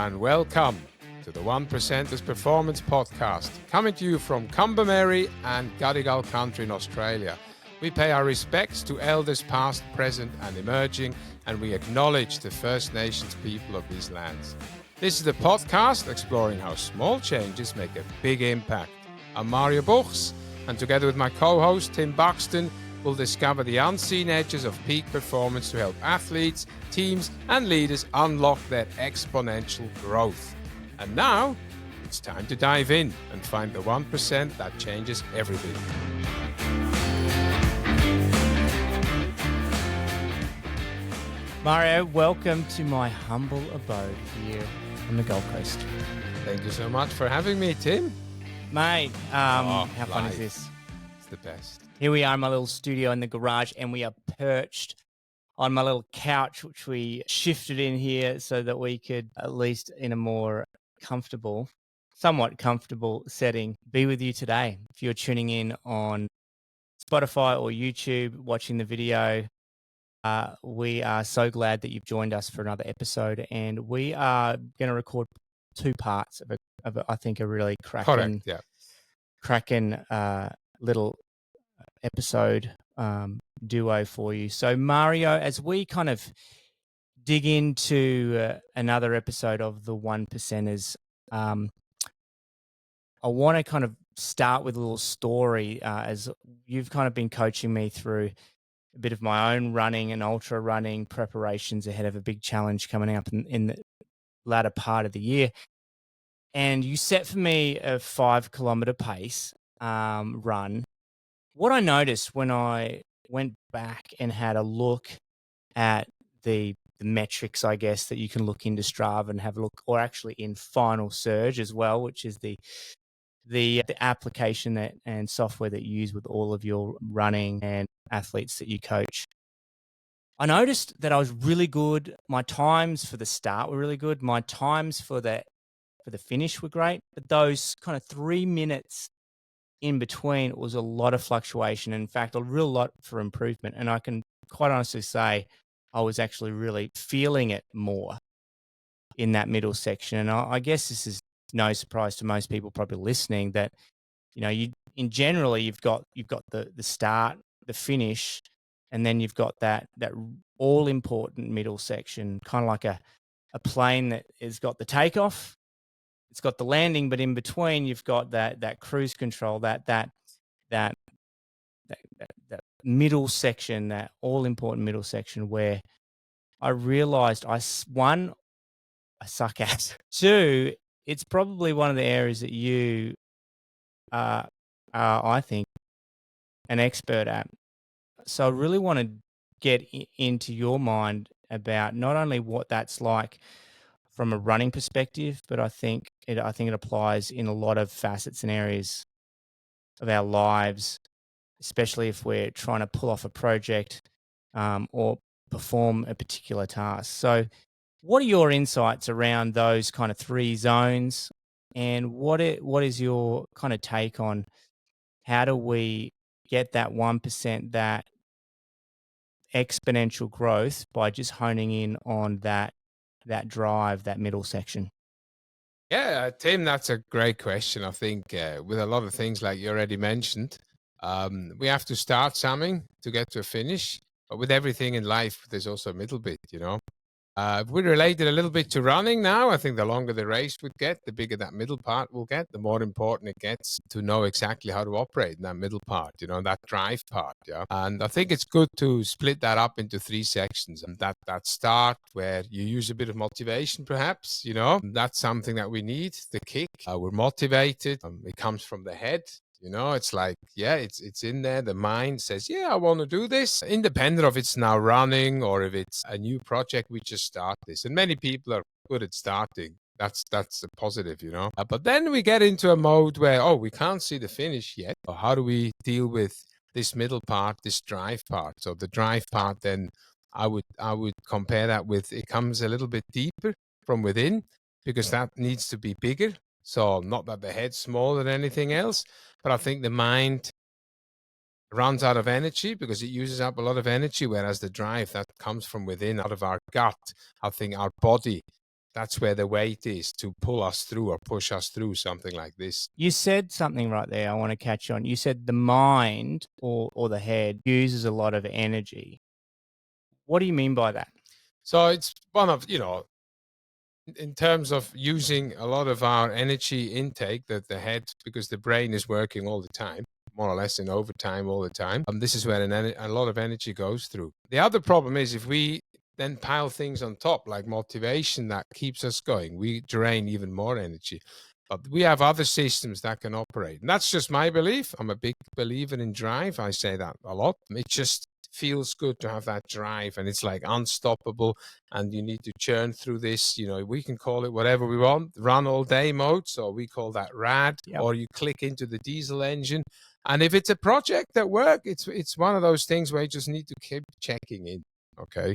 and welcome to the 1%ers Performance Podcast, coming to you from Combermary and Gadigal country in Australia. We pay our respects to elders past, present and emerging, and we acknowledge the First Nations people of these lands. This is the podcast exploring how small changes make a big impact. I'm Mario Buchs, and together with my co-host Tim Buxton, we'll discover the unseen edges of peak performance to help athletes, teams and leaders unlock their exponential growth. And now, it's time to dive in and find the 1% that changes everything. Mario, welcome to my humble abode here on the Gold Coast. Thank you so much for having me, Tim. Mate, how fun is life. this? It's the best. Here we are in my little studio in the garage, and we are perched on my little couch, which we shifted in here so that we could, at least in a more somewhat comfortable setting, be with you today. If you're tuning in on Spotify or YouTube, watching the video, we are so glad that you've joined us for another episode, and we are going to record two parts of I think a really cracking little episode duo for you. So Mario, as we kind of dig into another episode of the 1%ers, I want to kind of start with a little story, as you've kind of been coaching me through a bit of my own running and ultra running preparations ahead of a big challenge coming up in the latter part of the year. And you set for me a 5 kilometer pace run. What I noticed when I went back and had a look at the metrics, I guess, that you can look into Strava and have a look, or actually in Final Surge as well, which is the application and software that you use with all of your running and athletes that you coach. I noticed that I was really good. My times for the start were really good. My times for the finish were great, but those kind of 3 minutes in between, it was a lot of fluctuation. In fact, a real lot for improvement. And I can quite honestly say I was actually really feeling it more in that middle section. And I guess this is no surprise to most people probably listening that, you know, you've got the start, the finish, and then you've got that all important middle section, kind of like a plane that has got the takeoff. It's got the landing, but in between you've got that cruise control, that middle section, that all important middle section where I realized I suck at. Two, it's probably one of the areas that you are, I think, an expert at. So I really want to get into your mind about not only what that's like from a running perspective, but I think it applies in a lot of facets and areas of our lives, especially if we're trying to pull off a project or perform a particular task. So what are your insights around those kind of three zones, and what is your kind of take on how do we get that 1%, that exponential growth by just honing in on that drive, that middle section? Yeah, Tim, that's a great question. I think with a lot of things like you already mentioned, we have to start something to get to a finish. But with everything in life, there's also a middle bit, you know. We related a little bit to running now. I think the longer the race would get, the bigger that middle part will get, the more important it gets to know exactly how to operate in that middle part, you know, that drive part. Yeah. And I think it's good to split that up into 3 sections. And that start where you use a bit of motivation, perhaps, you know, that's something that we need, the kick. We're motivated. It comes from the head. You know, it's like, yeah, it's in there. The mind says, yeah, I want to do this, independent of it's now running or if it's a new project, we just start this. And many people are good at starting. That's a positive, you know. But then we get into a mode where, we can't see the finish yet. So how do we deal with this middle part, this drive part? So the drive part, then I would compare that with, it comes a little bit deeper from within because that needs to be bigger. So not that the head's smaller than anything else, but I think the mind runs out of energy because it uses up a lot of energy, whereas the drive that comes from within, out of our gut, I think our body That's where the weight is to pull us through or push us through something like this. You said something right there I want to catch on. You said the mind or the head uses a lot of energy. What do you mean by that? So it's one of, in terms of using a lot of our energy intake, that the head, because the brain is working all the time, more or less in overtime all the time. This is where a lot of energy goes through. The other problem is if we then pile things on top, like motivation that keeps us going, we drain even more energy. But we have other systems that can operate. And that's just my belief. I'm a big believer in drive. I say that a lot. It just feels good to have that drive, and it's like unstoppable, and you need to churn through this. We can call it whatever we want, run all day mode, so we call that rad. Yep. Or you click into the diesel engine, and if it's a project that works, it's one of those things where you just need to keep checking in. Okay,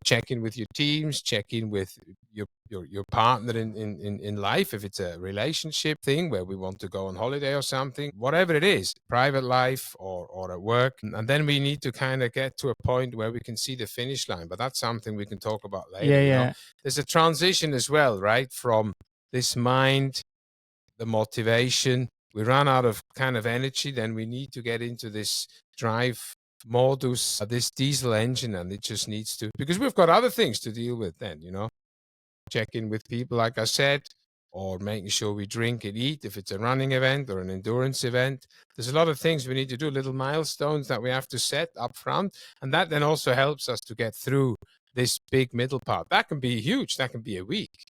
check in with your teams, check in with your partner in life. If it's a relationship thing where we want to go on holiday or something, whatever it is, private life or at work, and then we need to kind of get to a point where we can see the finish line. But that's something we can talk about later. Yeah. There's a transition as well, right? From this mind, the motivation. We run out of kind of energy, then we need to get into this drive modus, this diesel engine, and it just needs to, because we've got other things to deal with then, check in with people, like I said, or making sure we drink and eat if it's a running event or an endurance event. There's a lot of things we need to do, little milestones that we have to set up front, and that then also helps us to get through this big middle part. That can be huge. That can be a week,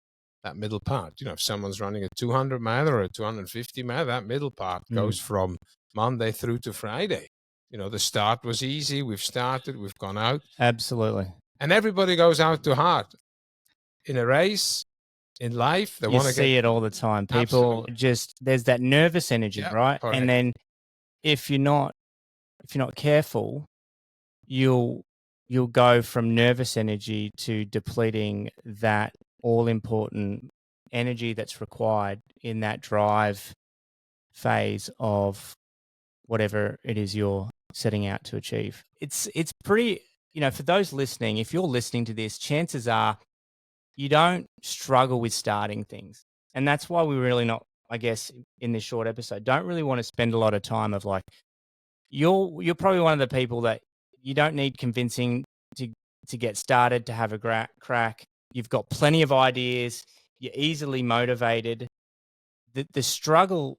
that middle part. If someone's running a 200 mile or a 250 mile, that middle part goes from Monday through to Friday. The start was easy. We've started, we've gone out. Absolutely. And everybody goes out to hard in a race, in life. They You want to see it all the time. People Absolutely. there's that nervous energy, Yeah, right? correct. And then if you're not careful, you'll go from nervous energy to depleting that all important energy that's required in that drive phase of whatever it is you're setting out to achieve. It's pretty, for those listening, if you're listening to this, chances are you don't struggle with starting things. And that's why we're really not, I guess, in this short episode, don't really want to spend a lot of time of like, you're probably one of the people that you don't need convincing to get started, to have a crack. You've got plenty of ideas. You're easily motivated. The struggle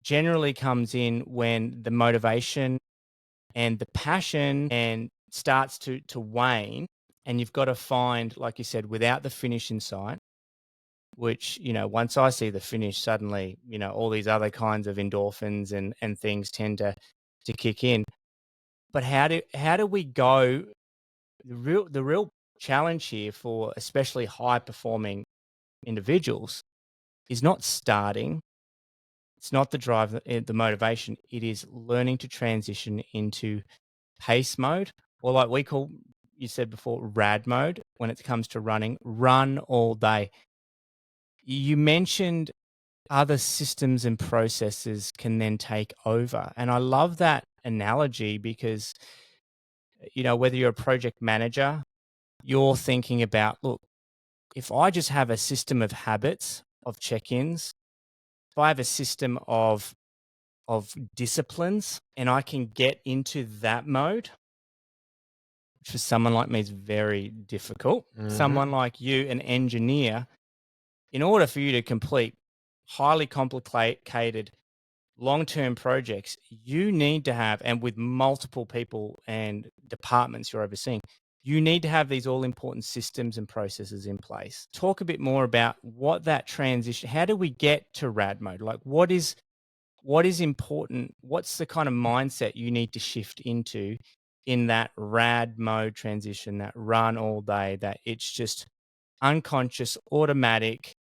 generally comes in when the motivation and the passion and starts to wane, and you've got to find, like you said, without the finish in sight, which, once I see the finish, suddenly, all these other kinds of endorphins and things tend to kick in. But how do we go? The real challenge here for especially high performing individuals is not starting. It's not the drive, the motivation. It is learning to transition into pace mode, or like we call, you said before, rad mode when it comes to running. Run all day. You mentioned other systems and processes can then take over. And I love that analogy because, whether you're a project manager, you're thinking about, look, if I just have a system of habits, of check-ins, if I have a system of disciplines, and I can get into that mode, which for someone like me is very difficult. Someone like you, an engineer, in order for you to complete highly complicated long-term projects, you need to have, and with multiple people and departments you're overseeing, you need to have these all-important systems and processes in place. Talk a bit more about what that transition, how do we get to rad mode? Like what is important? What's the kind of mindset you need to shift into in that rad mode transition, that run all day, that it's just unconscious, automatic?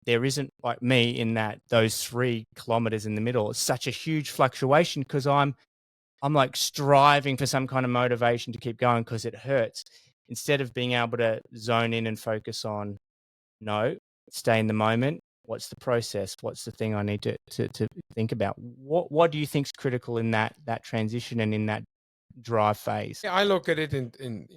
There isn't, like me, in that those 3 kilometers in the middle. It's such a huge fluctuation because I'm like striving for some kind of motivation to keep going because it hurts, instead of being able to zone in and focus on, no, stay in the moment. What's the process? What's the thing I need to think about? What do you think is critical in that transition and in that drive phase? Yeah, I look at it in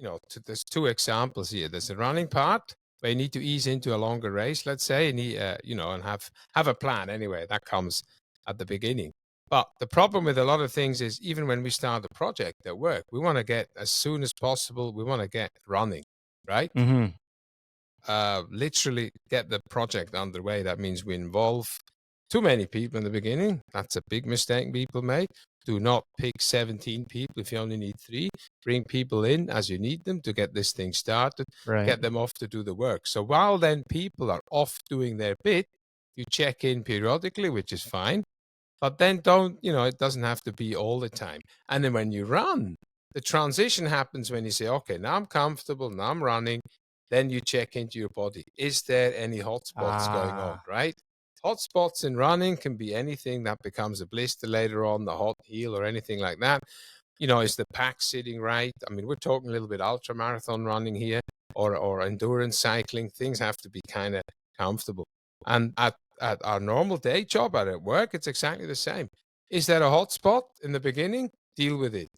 there's 2 examples here. There's the running part, where you need to ease into a longer race, let's say, and and have a plan anyway. That comes at the beginning. But the problem with a lot of things is even when we start a project at work, we want to get as soon as possible. We want to get running, right? Mm-hmm. Literally get the project underway. That means we involve too many people in the beginning. That's a big mistake people make. Do not pick 17 people if you only need 3. Bring people in as you need them to get this thing started, Right. get them off to do the work. So while then people are off doing their bit, you check in periodically, which is fine. But then don't, it doesn't have to be all the time. And then when you run, the transition happens when you say, okay, now I'm comfortable, now I'm running. Then you check into your body. Is there any hotspots going on, Ah. right? Hotspots in running can be anything that becomes a blister later on, the hot heel or anything like that. Is the pack sitting right? I mean, we're talking a little bit ultra marathon running here or endurance cycling. Things have to be kind of comfortable. And at our normal day job at work, it's exactly the same. Is there a hotspot in the beginning? Deal with it.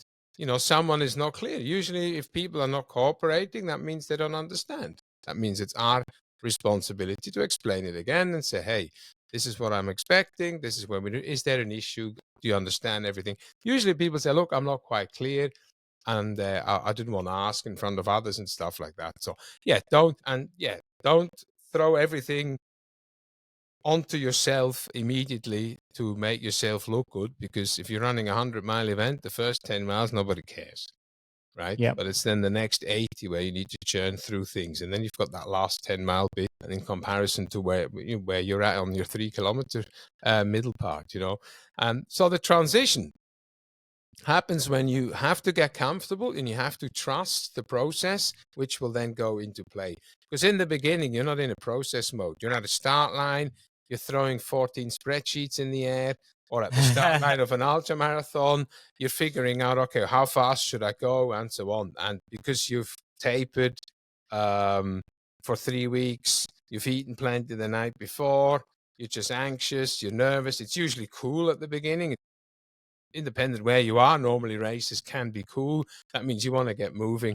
Someone is not clear. Usually, if people are not cooperating, that means they don't understand. That means it's our responsibility to explain it again and say, hey, this is what I'm expecting. This is what we do. Is there an issue? Do you understand everything? Usually people say, look, I'm not quite clear. And I didn't want to ask in front of others and stuff like that. So don't throw everything onto yourself immediately to make yourself look good, because if you're running a 100-mile event, the first 10 miles, nobody cares, right? Yep. But it's then the next 80 where you need to churn through things. And then you've got that last 10-mile bit, and in comparison to where you're at on your 3-kilometer middle part, so the transition happens when you have to get comfortable and you have to trust the process, which will then go into play. Because in the beginning, you're not in a process mode. You're at a start line. You're throwing 14 spreadsheets in the air, or at the start line of an ultra marathon, you're figuring out, okay, how fast should I go, and so on. And because you've tapered for 3 weeks, you've eaten plenty the night before, you're just anxious, you're nervous. It's usually cool at the beginning. Independent where you are, normally races can be cool. That means you want to get moving.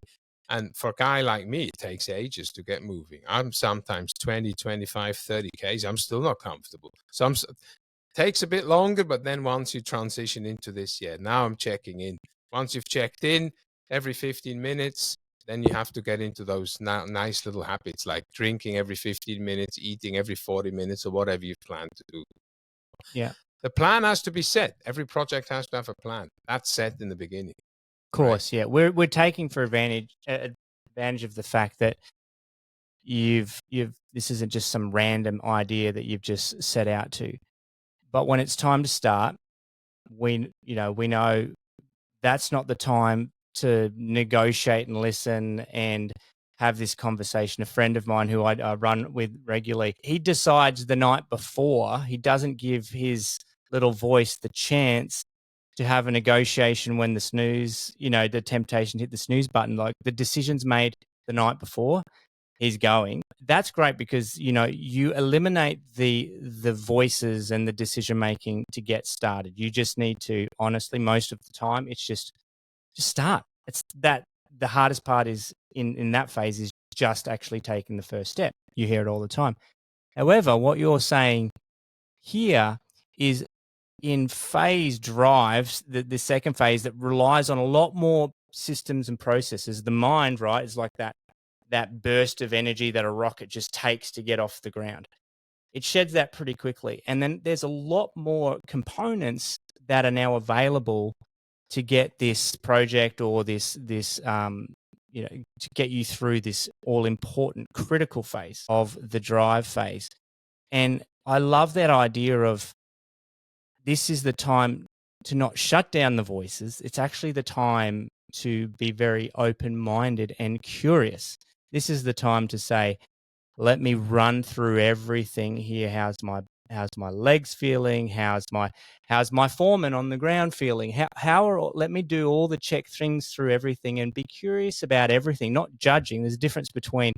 And for a guy like me, it takes ages to get moving. I'm sometimes 20, 25, 30 Ks. I'm still not comfortable. Takes a bit longer, but then once you transition into this, now I'm checking in. Once you've checked in every 15 minutes, then you have to get into those nice little habits like drinking every 15 minutes, eating every 40 minutes, or whatever you plan to do. Yeah. The plan has to be set. Every project has to have a plan. That's set in the beginning. Of course, yeah. We're taking for advantage of the fact that you've this isn't just some random idea that you've just set out to. But when it's time to start, we know that's not the time to negotiate and listen and have this conversation. A friend of mine who I run with regularly, he decides the night before. He doesn't give his little voice the chance to have a negotiation when the temptation to hit the snooze button. Like, the decision's made the night before, he's going. That's great because, you eliminate the voices and the decision making to get started. You just need to, honestly, most of the time, it's just start. It's that the hardest part is in that phase is just actually taking the first step. You hear it all the time. However, what you're saying here is in phase drives, the second phase that relies on a lot more systems and processes. The mind, right, is like that burst of energy that a rocket just takes to get off the ground. It sheds that pretty quickly. And then there's a lot more components that are now available to get this project or this to get you through this all important critical phase of the drive phase. And I love that idea of this is the time to not shut down the voices. It's actually the time to be very open-minded and curious. This is the time to say, let me run through everything here. How's my legs feeling? How's my foreman on the ground feeling? Let me do all the check things through everything and be curious about everything, not judging. There's a difference between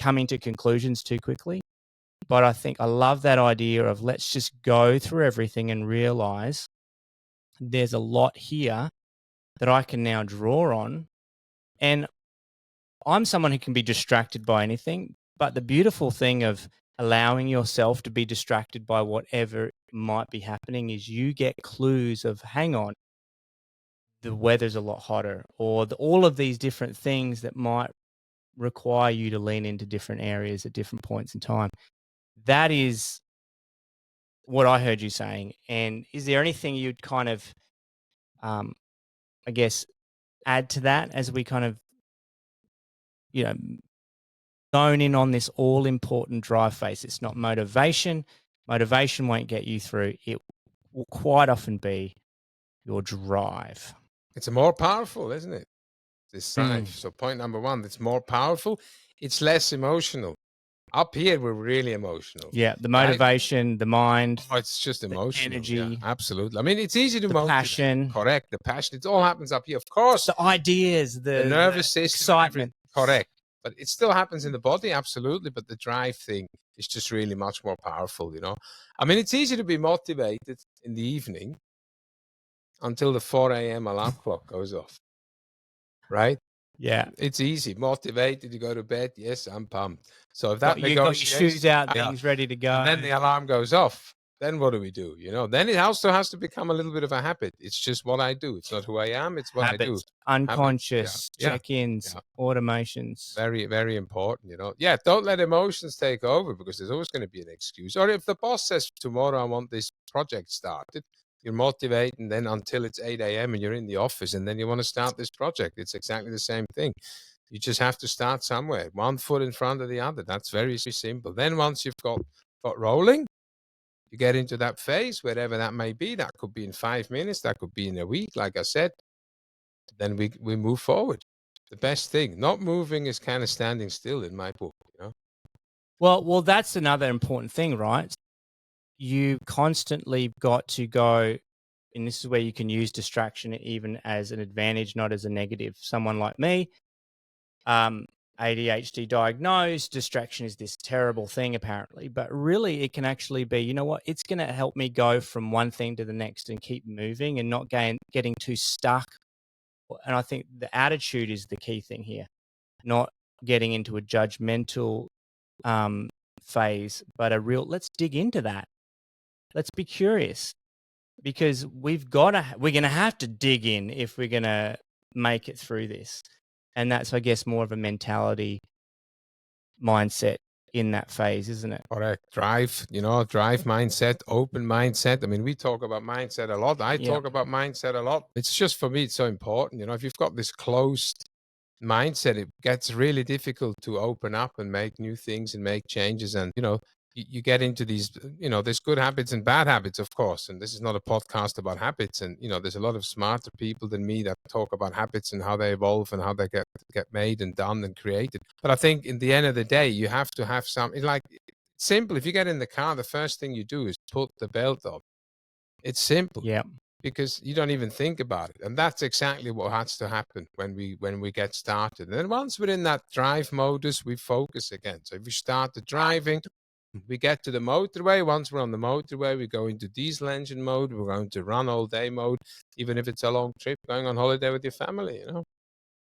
coming to conclusions too quickly. But I think I love that idea of let's just go through everything and realize there's a lot here that I can now draw on. And I'm someone who can be distracted by anything. But the beautiful thing of allowing yourself to be distracted by whatever might be happening is you get clues of, hang on, the weather's a lot hotter, or all of these different things that might require you to lean into different areas at different points in time. That is what I heard you saying. And is there anything you'd kind of, I guess, add to that as we kind of, zone in on this all important drive phase? It's not motivation. Motivation won't get you through. It will quite often be your drive. It's more powerful, isn't it? This drive. So point number one, it's more powerful. It's less emotional. Up here, we're really emotional. Yeah, the motivation, the mind. Oh, it's just emotional. Energy. Yeah, absolutely. I mean, it's easy to the motivate. Passion. Correct. The passion. It all happens up here. Of course. The ideas, the nervous system. Excitement. Correct. But it still happens in the body, absolutely. But the drive thing is just really much more powerful, I mean, it's easy to be motivated in the evening until the 4 a.m. alarm clock goes off. Right? Yeah. It's easy. Motivated to go to bed. Yes, I'm pumped. So if you got your shoes out, things ready to go. And then the alarm goes off. Then what do we do? Then it also has to become a little bit of a habit. It's just what I do. It's not who I am. It's what Habits, I do. Unconscious check-ins, automations. Very, very important, Yeah, don't let emotions take over, because there's always going to be an excuse. Or if the boss says, tomorrow I want this project started, you're motivating then until it's 8 a.m. and you're in the office, and then you want to start this project. It's exactly the same thing. You just have to start somewhere, one foot in front of the other. That's very simple. Then once you've got rolling, you get into that phase, wherever that may be. That could be in 5 minutes. That could be in a week, like I said. Then we move forward. The best thing. Not moving is kind of standing still in my book, Well, that's another important thing, right? You constantly got to go, and this is where you can use distraction even as an advantage, not as a negative. Someone like me, ADHD diagnosed, distraction is this terrible thing apparently, but really it can actually be, you know what, it's going to help me go from one thing to the next and keep moving and not getting too stuck. And I think the attitude is the key thing here, not getting into a judgmental phase, but a real, let's dig into that. Let's be curious, because we're going to have to dig in if we're going to make it through this. And that's, I guess, more of a mentality mindset in that phase, isn't it? Correct. Drive mindset, open mindset. I mean, we talk about mindset a lot. I talk about mindset a lot. It's just, for me, it's so important. If you've got this closed mindset, it gets really difficult to open up and make new things and make changes. And, you get into these, there's good habits and bad habits, of course. And this is not a podcast about habits. And, there's a lot of smarter people than me that talk about habits and how they evolve and how they get made and done and created. But I think in the end of the day, you have to have something like simple. If you get in the car, the first thing you do is put the belt on. It's simple. Yeah. Because you don't even think about it. And that's exactly what has to happen when we get started. And then once we're in that drive modus, we focus again. So if we start the driving, we get to the motorway. Once we're on the motorway, we go into diesel engine mode. We're going to run all day mode, even if it's a long trip, going on holiday with your family,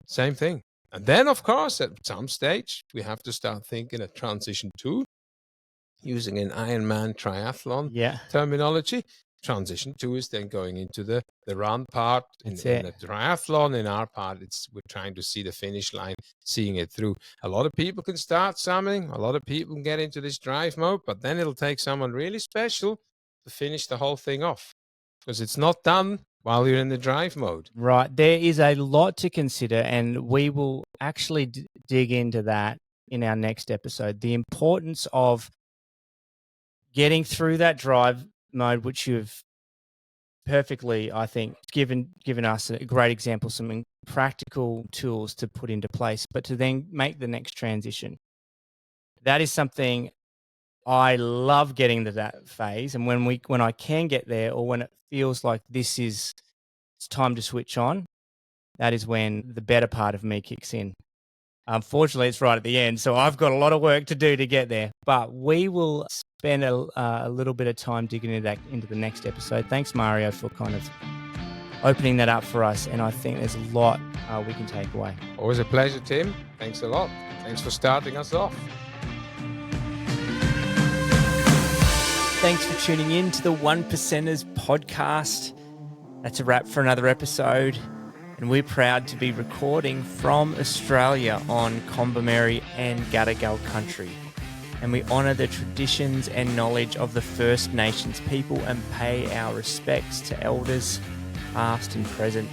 Same thing. And then, of course, at some stage, we have to start thinking of transition 2, using an Ironman triathlon terminology. Transition 2 is then going into the run part. In the triathlon, in our part, we're trying to see the finish line, seeing it through. A lot of people can start something. A lot of people can get into this drive mode, but then it'll take someone really special to finish the whole thing off, because it's not done while you're in the drive mode. Right. There is a lot to consider, and we will actually dig into that in our next episode. The importance of getting through that drive mode, which you've perfectly, I think, given us a great example, some practical tools to put into place, but to then make the next transition. That is something I love, getting to that phase. And when I can get there, or when it feels like it's time to switch on, that is when the better part of me kicks in. Unfortunately, it's right at the end, so I've got a lot of work to do to get there. But we will spend a little bit of time digging into the next episode. Thanks, Mario, for kind of opening that up for us. And I think there's a lot we can take away. Always a pleasure, Tim. Thanks a lot. Thanks for starting us off. Thanks for tuning in to the One Percenters podcast. That's a wrap for another episode. And we're proud to be recording from Australia on Kombumerri and Gadigal country. And we honour the traditions and knowledge of the First Nations people and pay our respects to elders, past and present.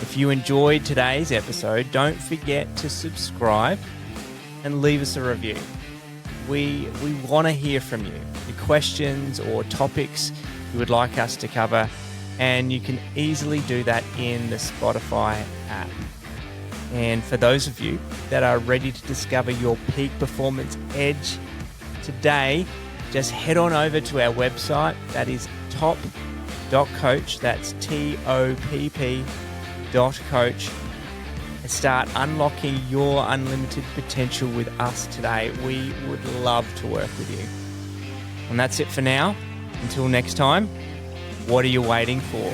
If you enjoyed today's episode, don't forget to subscribe and leave us a review. We want to hear from you, your questions or topics you would like us to cover, and you can easily do that in the Spotify app. And for those of you that are ready to discover your peak performance edge today, just head on over to our website. That is top.coach. That's TOPP.coach. And start unlocking your unlimited potential with us today. We would love to work with you. And that's it for now. Until next time, what are you waiting for?